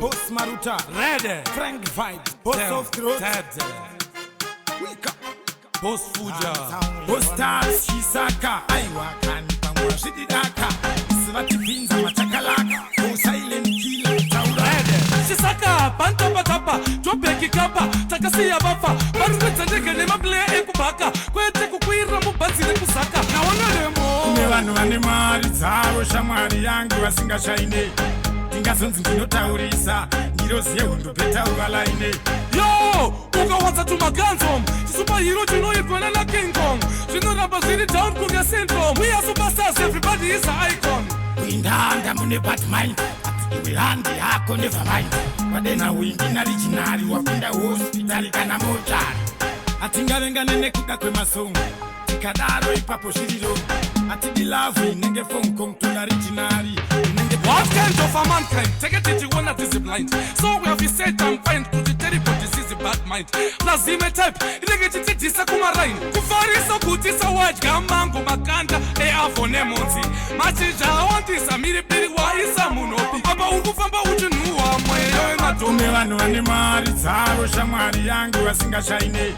Boss Maruta, Ready, Frank Vibes, Boss of Throat, Boss Fuja, Boss Stars, Shisaka, Aiwa Kani Pamwa Shididaka, Svati Pinza Machakalaka, Boss Silent Killer, Ready, Shisaka, Panta Patapa, Topeki Kappa, Takasiya Bafa, Barweta Negane Maple Ekubaka, Kwete Kukwira Mubansi Kusaka, Nawanemo, Nevanu Animari, Zaro Shamari Yangu, Asinga Shaine, Tingasons Notaurisa, Niros Yehundo Peta Ugalaine. Yo, ukawaza tumaganzom superhero tunoyigona na King Kong zvinoramba down kunge syndrome. We are superstars, everybody is an icon. Windanda mune Batman, iwe handi yako never mind. Wadena windi na originali wapinda hospitali kana mochari. Atingavenga nekuka kwemasongo tikadaro ipapo shiriro atidilavi nenge Hong Kong tuna originali. What kind of a mankind? Take it you wanna this blind. So we have said I'm fine to the terrible disease bad mind. Lazime type, ilegeti tisa kumarain. Kufarisa kutisa wajga mango makanda afone monzi. Machija wantisa miripiri wa isa munopi. Aba ukufamba uchinuwa mweyo Tume vanu vane mari dzavo shamwari yangu vasinga shaine.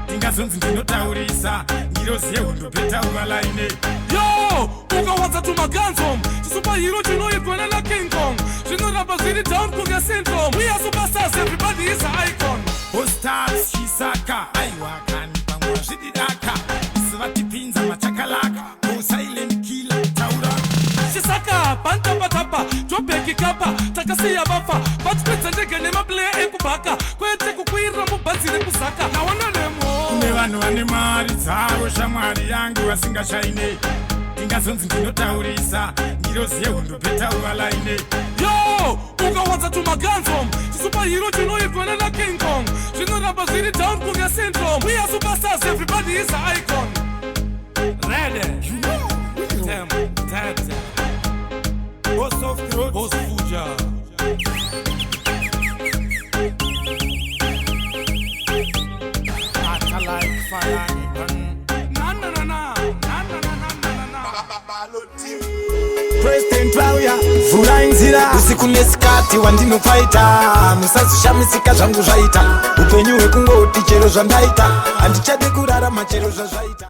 Tingasonzi ndinotaurisa Niros Yehundo Peta Ugalaine. Yo, ukawaza tumaganzom superhero tunoyigona na King Kong zvinoramba down kunge syndrome. We are superstars, everybody is an icon. Boss Stars, Shisaka, Aiwa Kani Pamwa Shididaka, Svati Pinza Machakalaka, Boss Silent Killer, Taura Shisaka, Panta Patapa, Topeki Kappa, Takasiya Bafa, Barweta Negane Maple Ekubaka, Kwete Kukwira Mubansi Kusaka, Nawanemo. Nevanu vane mari dzavo shamwari yangu vasinga shaine. Tingasonzi ndinotaurisa Niros Yehundo Peta Ugalaine. Yo, ukawaza tumaganzom superhero tunoyigona na King Kong zvinoramba down kunge syndrome. We are superstars, everybody is an icon. Ready, Boss of Throat, Boss Fuja. Atalike Fire. President Pauya vula inzira usiku nesikati wandinofaita musazishamisika zvangu zvaita upenyu hwekungoti chero zvandaita handichade kurarama chero zvazvaita.